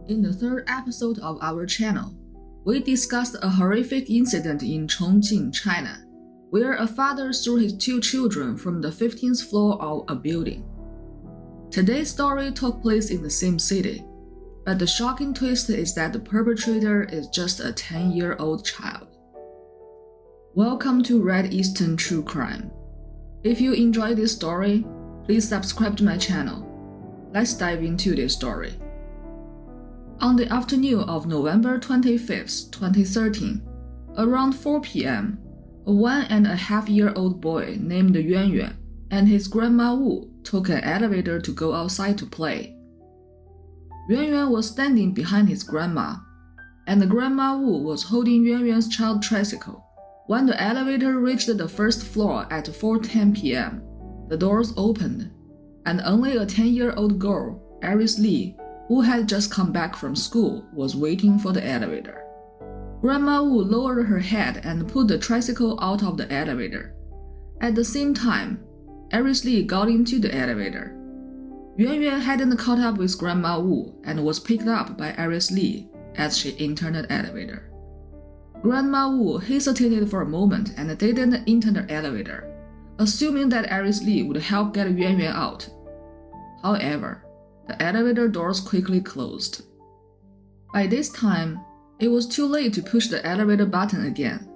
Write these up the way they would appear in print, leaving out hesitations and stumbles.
In the third episode of our channel, we discussed a horrific incident in Chongqing, China, where a father threw his two children from the 15th floor of a building. Today's story took place in the same city, but the shocking twist is that the perpetrator is just a 10-year-old child. Welcome to Red Eastern True Crime. If you enjoy this story, please subscribe to my channel. Let's dive into this story. On the afternoon of November 25, 2013, around 4 p.m., a 1.5-year-old boy named Yuanyuan and his grandma Wu took an elevator to go outside to play. Yuanyuan was standing behind his grandma, and the grandma Wu was holding Yuanyuan's child tricycle. When the elevator reached the first floor at 4:10 p.m., the doors opened, and only a 10-year-old girl, Iris Lee, who had just come back from school, was waiting for the elevator. Grandma Wu lowered her head and put the tricycle out of the elevator. At the same time, Iris Lee got into the elevator. Yuanyuan hadn't caught up with Grandma Wu and was picked up by Iris Lee as she entered the elevator. Grandma Wu hesitated for a moment and didn't enter the elevator, assuming that Iris Lee would help get Yuanyuan out. However, the elevator doors quickly closed. By this time, it was too late to push the elevator button again.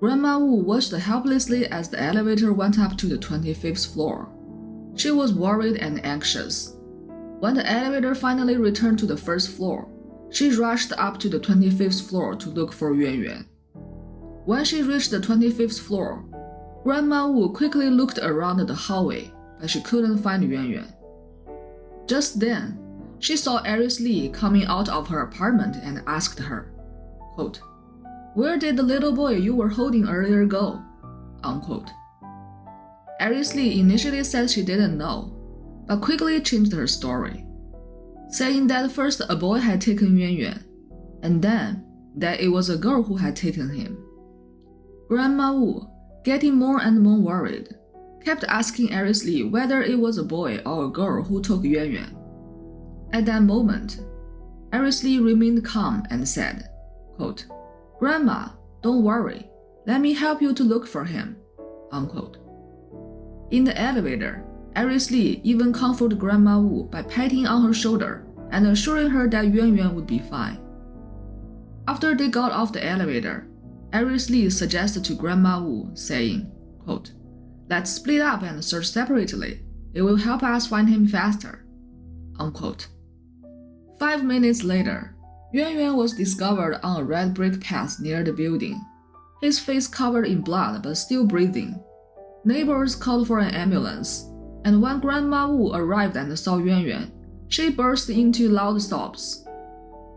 Grandma Wu watched helplessly as the elevator went up to the 25th floor. She was worried and anxious. When the elevator finally returned to the first floor, she rushed up to the 25th floor to look for Yuanyuan. When she reached the 25th floor, Grandma Wu quickly looked around the hallway, but she couldn't find Yuanyuan. Just then, she saw Iris Lee coming out of her apartment and asked her, quote, "Where did the little boy you were holding earlier go?" unquote. Iris Lee initially said she didn't know, but quickly changed her story, saying that first a boy had taken Yuanyuan, and then that it was a girl who had taken him. Grandma Wu, getting more and more worried, kept asking Iris Lee whether it was a boy or a girl who took Yuanyuan. At that moment, Iris Lee remained calm and said, quote, "Grandma, don't worry, let me help you to look for him," unquote. In the elevator, Iris Lee even comforted Grandma Wu by patting on her shoulder and assuring her that Yuanyuan would be fine. After they got off the elevator, Iris Lee suggested to Grandma Wu, saying, quote, "Let's split up and search separately. It will help us find him faster," unquote. 5 minutes later, Yuanyuan was discovered on a red brick path near the building, his face covered in blood but still breathing. Neighbors called for an ambulance, and when Grandma Wu arrived and saw Yuanyuan, she burst into loud sobs.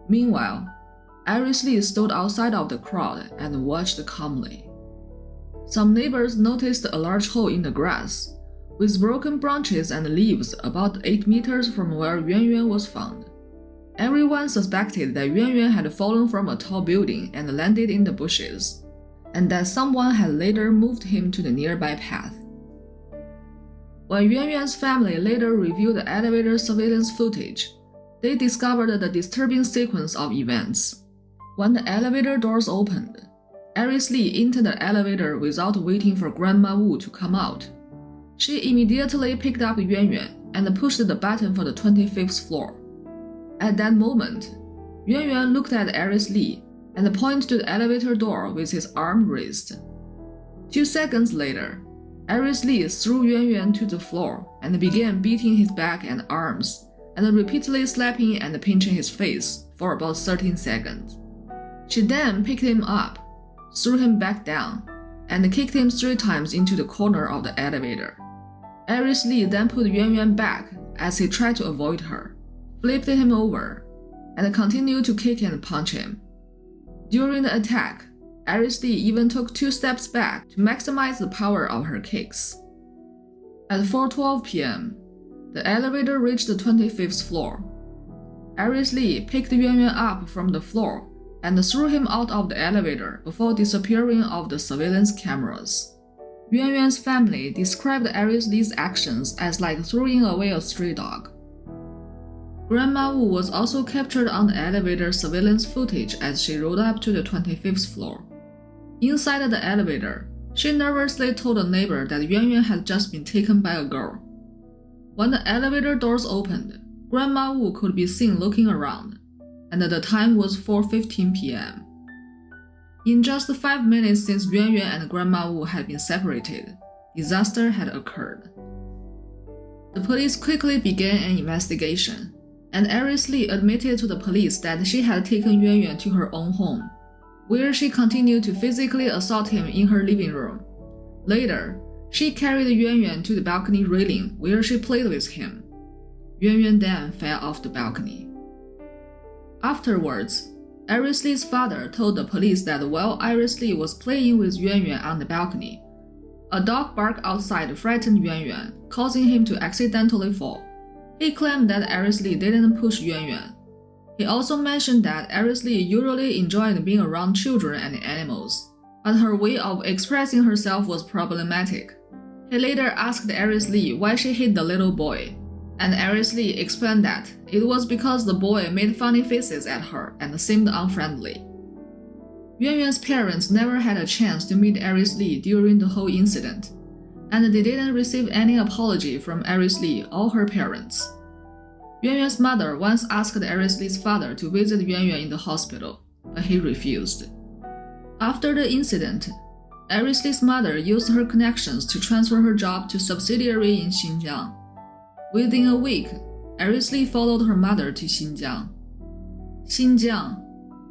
Meanwhile, Iris Lee stood outside of the crowd and watched calmly. Some neighbors noticed a large hole in the grass, with broken branches and leaves about 8 meters from where Yuanyuan was found. Everyone suspected that Yuanyuan had fallen from a tall building and landed in the bushes, and that someone had later moved him to the nearby path. When Yuanyuan's family later reviewed the elevator surveillance footage, they discovered the disturbing sequence of events. When the elevator doors opened, Iris Lee entered the elevator without waiting for Grandma Wu to come out. She immediately picked up Yuanyuan and pushed the button for the 25th floor. At that moment, Yuanyuan looked at Iris Lee and pointed to the elevator door with his arm raised. 2 seconds later, Iris Lee threw Yuanyuan to the floor and began beating his back and arms, and repeatedly slapping and pinching his face for about 13 seconds. She then picked him up, threw him back down, and kicked him 3 times into the corner of the elevator. Iris Lee then put Yuanyuan back as he tried to avoid her, flipped him over, and continued to kick and punch him. During the attack, Iris Lee even took 2 steps back to maximize the power of her kicks. At 4:12 p.m., the elevator reached the 25th floor. Iris Lee picked Yuanyuan up from the floor and threw him out of the elevator before disappearing off the surveillance cameras. Yuanyuan's family described Iris Lee's actions as like throwing away a stray dog. Grandma Wu was also captured on the elevator surveillance footage as she rode up to the 25th floor. Inside the elevator, she nervously told a neighbor that Yuanyuan had just been taken by a girl. When the elevator doors opened, Grandma Wu could be seen looking around, and the time was 4:15 p.m. In just 5 minutes since Yuanyuan and Grandma Wu had been separated, disaster had occurred. The police quickly began an investigation, and Iris Li admitted to the police that she had taken Yuanyuan to her own home, where she continued to physically assault him in her living room. Later, she carried Yuanyuan to the balcony railing where she played with him. Yuanyuan then fell off the balcony. Afterwards, Iris Li's father told the police that while Iris Li was playing with Yuanyuan on the balcony, a dog barked outside frightened Yuanyuan, causing him to accidentally fall. He claimed that Iris Li didn't push Yuanyuan. He also mentioned that Iris Li usually enjoyed being around children and animals, but her way of expressing herself was problematic. He later asked Iris Li why she hit the little boy, and Iris Li explained that it was because the boy made funny faces at her and seemed unfriendly. Yuanyuan's parents never had a chance to meet Iris Li during the whole incident, and they didn't receive any apology from Iris Li or her parents. Yuanyuan's mother once asked Iris Li's father to visit Yuanyuan in the hospital, but he refused. After the incident, Iris Li's mother used her connections to transfer her job to a subsidiary in Xinjiang. Within a week, Iris Li followed her mother to Xinjiang. Xinjiang,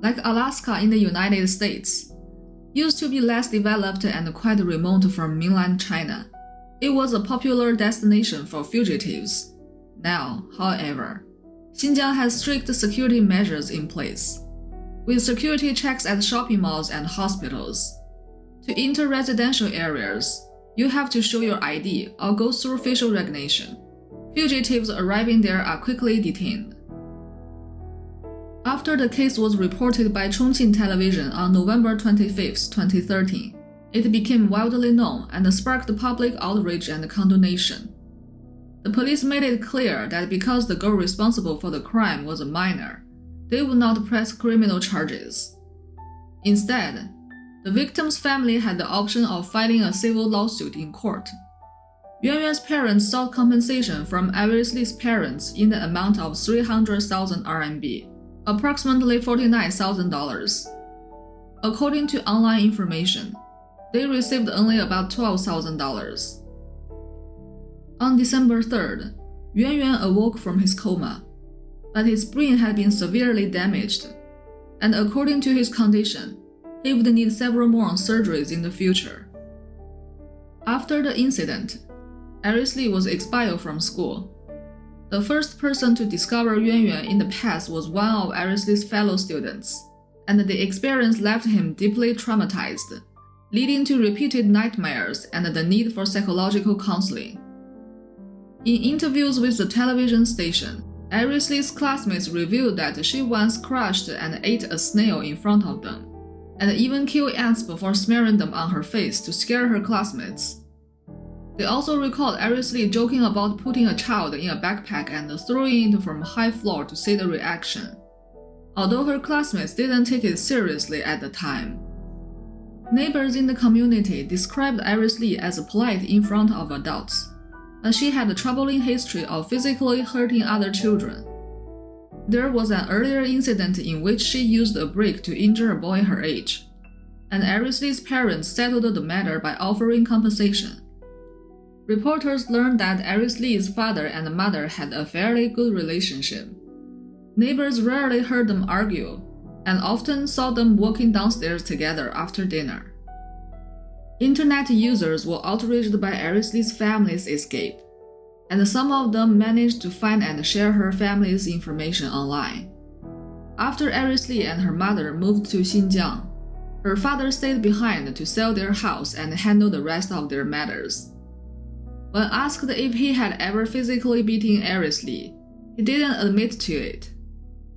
like Alaska in the United States, used to be less developed and quite remote from mainland China. It was a popular destination for fugitives. Now, however, Xinjiang has strict security measures in place, with security checks at shopping malls and hospitals. To enter residential areas, you have to show your ID or go through facial recognition. Fugitives arriving there are quickly detained. After the case was reported by Chongqing Television on November 25, 2013, it became widely known and sparked public outrage and condemnation. The police made it clear that because the girl responsible for the crime was a minor, they would not press criminal charges. Instead, the victim's family had the option of filing a civil lawsuit in court. Yuanyuan's parents sought compensation from Iris Li's parents in the amount of 300,000 RMB, approximately $49,000. According to online information, they received only about $12,000. On December 3rd, Yuanyuan awoke from his coma, but his brain had been severely damaged, and according to his condition, he would need several more surgeries in the future. After the incident, Iris Li was expelled from school. The first person to discover Yuanyuan in the past was one of Iris Li's fellow students, and the experience left him deeply traumatized, leading to repeated nightmares and the need for psychological counseling. In interviews with the television station, Iris Li's classmates revealed that she once crushed and ate a snail in front of them, and even killed ants before smearing them on her face to scare her classmates. They also recalled Iris Li joking about putting a child in a backpack and throwing it from a high floor to see the reaction, although her classmates didn't take it seriously at the time. Neighbors in the community described Iris Li as polite in front of adults, but she had a troubling history of physically hurting other children. There was an earlier incident in which she used a brick to injure a boy her age, and Iris Li's parents settled the matter by offering compensation. Reporters learned that Iris Li's father and mother had a fairly good relationship. Neighbors rarely heard them argue, and often saw them walking downstairs together after dinner. Internet users were outraged by Iris Li's family's escape, and some of them managed to find and share her family's information online. After Iris Li and her mother moved to Xinjiang, her father stayed behind to sell their house and handle the rest of their matters. When asked if he had ever physically beaten Iris Li, he didn't admit to it.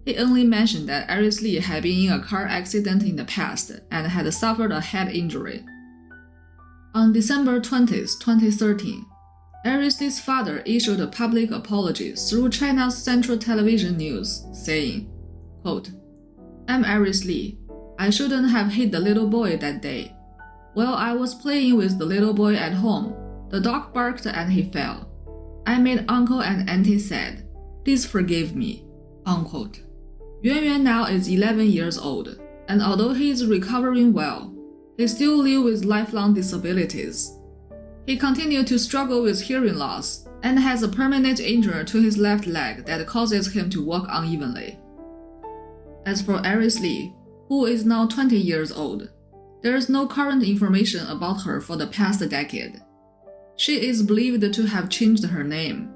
He only mentioned that Iris Li had been in a car accident in the past and had suffered a head injury. On December 20, 2013, Aries' father issued a public apology through China's Central Television News, saying, quote, "I'm Aries Lee. I shouldn't have hit the little boy that day. While I was playing with the little boy at home, the dog barked and he fell. I made uncle and auntie sad. Please forgive me." Unquote. Yuanyuan now is 11 years old, and although he is recovering well, he still lives with lifelong disabilities. He continued to struggle with hearing loss and has a permanent injury to his left leg that causes him to walk unevenly. As for Aries Lee, who is now 20 years old, there is no current information about her for the past decade. She is believed to have changed her name.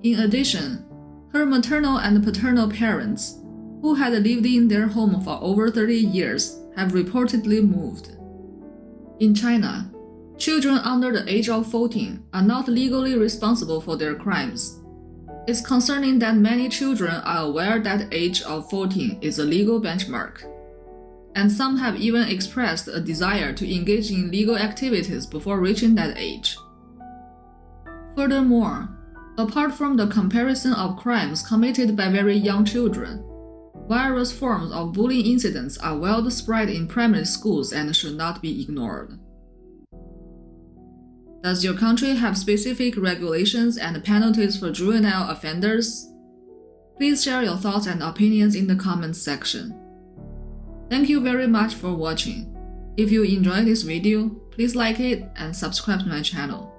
In addition, her maternal and paternal parents, who had lived in their home for over 30 years, have reportedly moved. In China, children under the age of 14 are not legally responsible for their crimes. It's concerning that many children are aware that age of 14 is a legal benchmark, and some have even expressed a desire to engage in legal activities before reaching that age. Furthermore, apart from the comparison of crimes committed by very young children, various forms of bullying incidents are widespread in primary schools and should not be ignored. Does your country have specific regulations and penalties for juvenile offenders? Please share your thoughts and opinions in the comments section. Thank you very much for watching. If you enjoyed this video, please like it and subscribe to my channel.